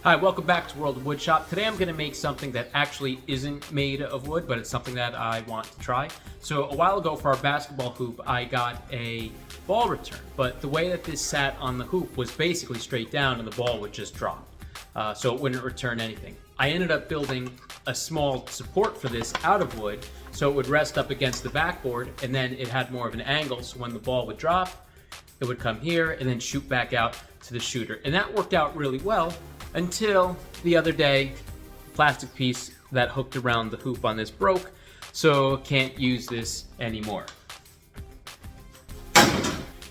Hi, welcome back to World of Woodshop. Today I'm going to make something that actually isn't made of wood, but it's something that I want to try. So a while ago for our basketball hoop, I got a ball return, but the way that this sat on the hoop was basically straight down and the ball would just drop. So it wouldn't return anything. I ended up building a small support for this out of wood, so it would rest up against the backboard, and then it had more of an angle, so when the ball would drop, it would come here and then shoot back out to the shooter. And that worked out really well until the other day, the plastic piece that hooked around the hoop on this broke, so can't use this anymore.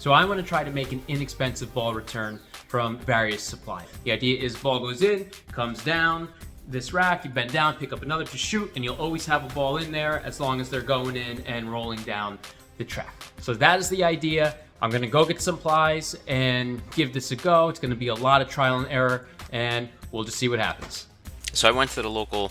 So I want to try to make an inexpensive ball return from various suppliers. The idea is ball goes in, comes down this rack, you bend down, pick up another to shoot, and you'll always have a ball in there as long as they're going in and rolling down the track. So that is the idea. I'm gonna go get some supplies and give this a go. It's gonna be a lot of trial and error, and we'll just see what happens. So I went to the local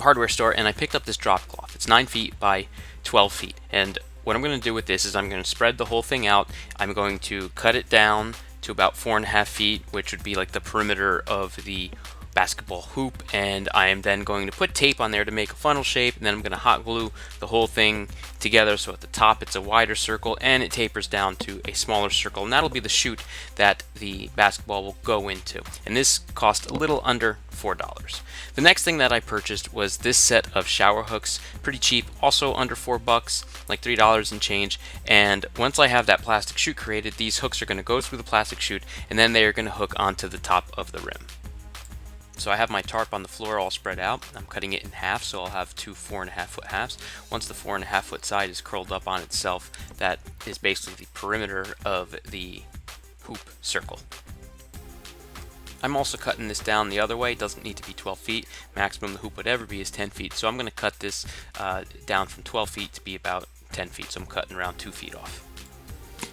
hardware store and I picked up this drop cloth. It's 9 feet by 12 feet. And what I'm going to do with this is I'm going to spread the whole thing out. I'm going to cut it down to about 4.5 feet, which would be like the perimeter of the basketball hoop, and I am then going to put tape on there to make a funnel shape, and then I'm going to hot glue the whole thing together so at the top it's a wider circle and it tapers down to a smaller circle, and that'll be the chute that the basketball will go into. And this cost a little under $4. The next thing that I purchased was this set of shower hooks, pretty cheap, also under $4, like $3 and change. And once I have that plastic chute created, these hooks are going to go through the plastic chute and then they are going to hook onto the top of the rim. So I have my tarp on the floor all spread out. I'm cutting it in half, so I'll have two 4.5 foot halves. Once the 4.5 foot side is curled up on itself, that is basically the perimeter of the hoop circle. I'm also cutting this down the other way. It doesn't need to be 12 feet. Maximum the hoop would ever be is 10 feet. So I'm going to cut this down from 12 feet to be about 10 feet. So I'm cutting around 2 feet off.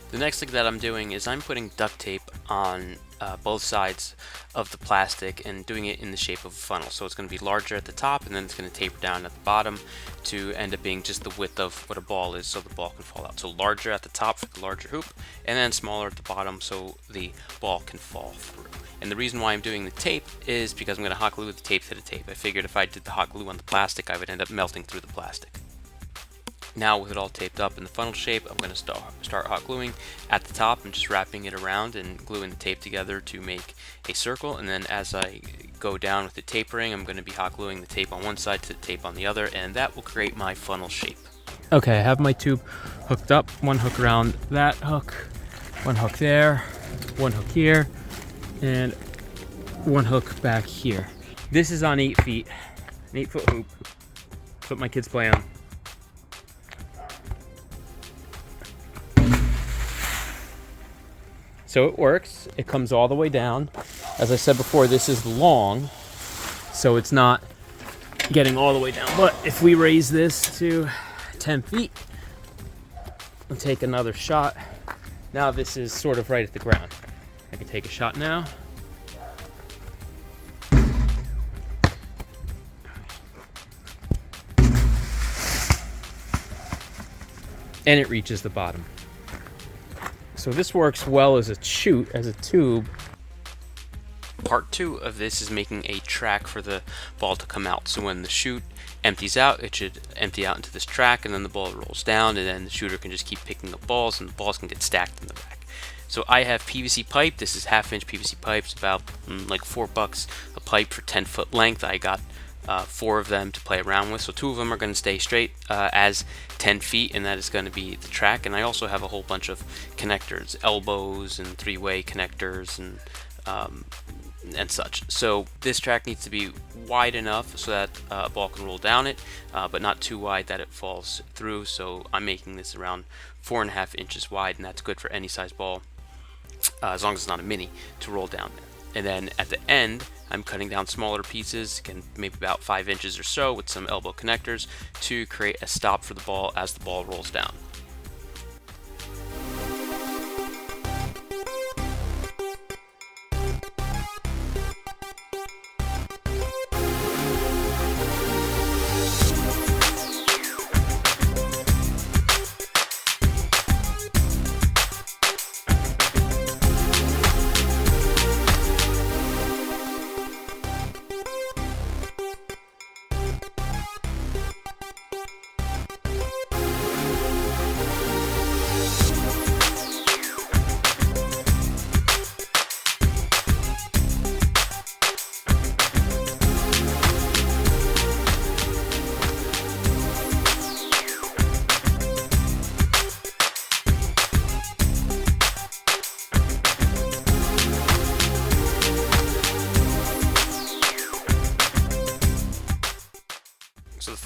The next thing that I'm doing is I'm putting duct tape on both sides of the plastic and doing it in the shape of a funnel. So it's going to be larger at the top and then it's going to taper down at the bottom to end up being just the width of what a ball is so the ball can fall out. So larger at the top for the larger hoop and then smaller at the bottom so the ball can fall through. And the reason why I'm doing the tape is because I'm going to hot glue the tape to the tape. I figured if I did the hot glue on the plastic, I would end up melting through the plastic. Now with it all taped up in the funnel shape, I'm going to start hot gluing at the top and just wrapping it around and gluing the tape together to make a circle. And then as I go down with the tapering, I'm going to be hot gluing the tape on one side to the tape on the other, and that will create my funnel shape. Okay, I have my tube hooked up. One hook around that hook, one hook there, one hook here, and one hook back here. This is on 8 feet, an 8 foot hoop. That's what my kids play on. So it works. It comes all the way down. As I said before, this is long, so it's not getting all the way down. But if we raise this to 10 feet and take another shot, now this is sort of right at the ground. I can take a shot now. And it reaches the bottom. So this works well as a chute, as a tube. Part 2 of this is making a track for the ball to come out. So when the chute empties out, it should empty out into this track, and then the ball rolls down, and then the shooter can just keep picking up balls, and the balls can get stacked in the rack. So I have PVC pipe. This is 1/2-inch PVC pipes, about like $4 a pipe for 10 foot length. I got 4 of them to play around with, so 2 of them are going to stay straight as 10 feet, and that is going to be the track. And I also have a whole bunch of connectors, elbows and 3-way connectors and such. So this track needs to be wide enough so that a ball can roll down it, but not too wide that it falls through. So I'm making this around 4.5 inches wide, and that's good for any size ball, as long as it's not a mini, to roll down there. And then at the end, I'm cutting down smaller pieces, again, maybe about 5 inches or so, with some elbow connectors to create a stop for the ball as the ball rolls down.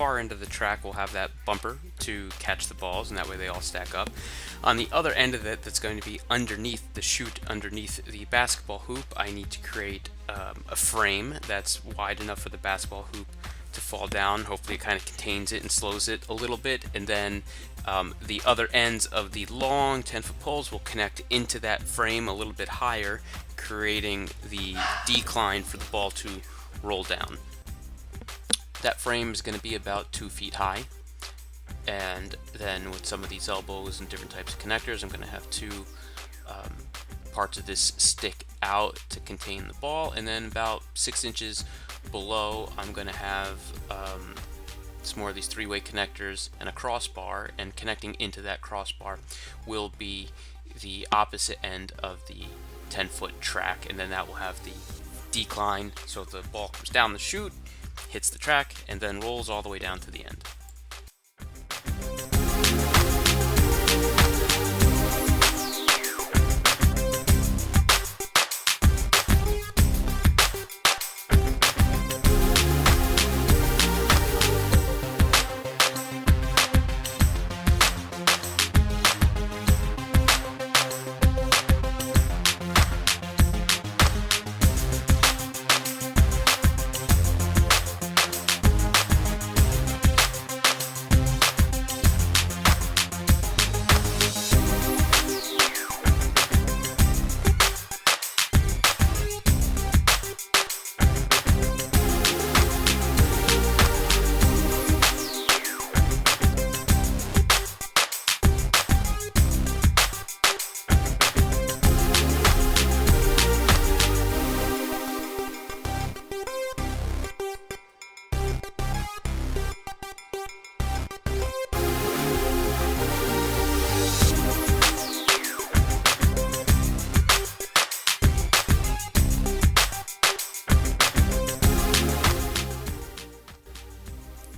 far end of the track will have that bumper to catch the balls, and that way they all stack up. On the other end of it, that's going to be underneath the chute, underneath the basketball hoop, I need to create a frame that's wide enough for the basketball hoop to fall down. Hopefully it kind of contains it and slows it a little bit, and then the other ends of the long 10-foot poles will connect into that frame a little bit higher, creating the decline for the ball to roll down. That frame is going to be about 2 feet high, and then with some of these elbows and different types of connectors, I'm going to have 2 parts of this stick out to contain the ball, and then about 6 inches below I'm going to have some more of these 3-way connectors and a crossbar, and connecting into that crossbar will be the opposite end of the 10-foot track, and then that will have the decline, so the ball comes down the chute, hits the track, and then rolls all the way down to the end.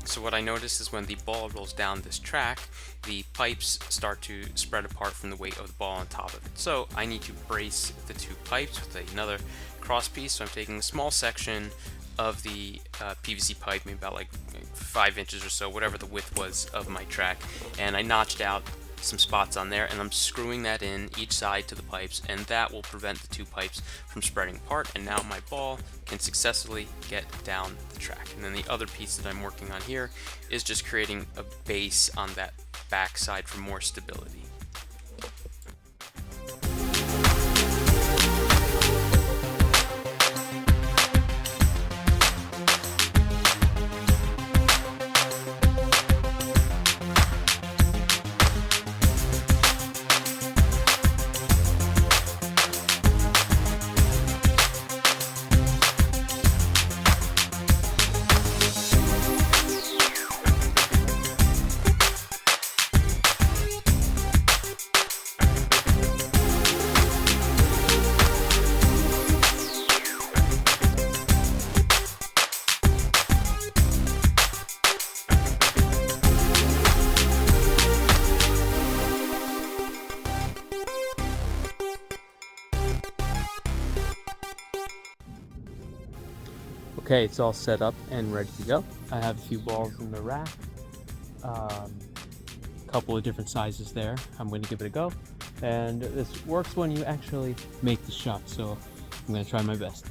So what I noticed is when the ball rolls down this track, the pipes start to spread apart from the weight of the ball on top of it. So I need to brace the 2 pipes with another cross piece. So I'm taking a small section of the PVC pipe, maybe about like 5 inches or so, whatever the width was of my track, and I notched out some spots on there, and I'm screwing that in each side to the pipes, and that will prevent the 2 pipes from spreading apart, and now my ball can successfully get down the track. And then the other piece that I'm working on here is just creating a base on that back side for more stability. Okay, it's all set up and ready to go. I have a few balls in the rack, a couple of different sizes there. I'm going to give it a go, and this works when you actually make the shot, so I'm going to try my best.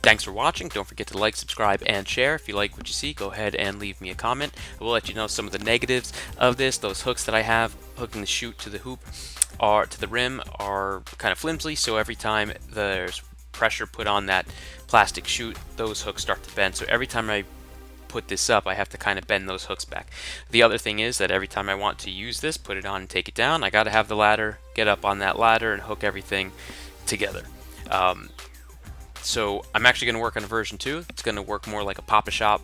Thanks for watching. Don't forget to like, subscribe, and share. If you like what you see, go ahead and leave me a comment. I will let you know some of the negatives of this. Those hooks that I have hooking the chute to the hoop or to the rim are kind of flimsy, so every time there's pressure put on that plastic chute, those hooks start to bend. So every time I put this up, I have to kind of bend those hooks back. The other thing is that every time I want to use this, put it on and take it down, I got to have the ladder, get up on that ladder and hook everything together. So I'm actually going to work on a version 2. It's going to work more like a Papa Shop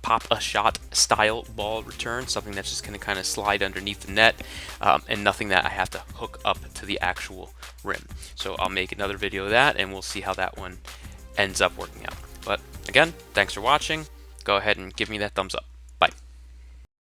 pop a shot style ball return, something that's just going to kind of slide underneath the net, and nothing that I have to hook up to the actual rim. So I'll make another video of that, and we'll see how that one ends up working out. But again, thanks for watching. Go ahead and give me that thumbs up.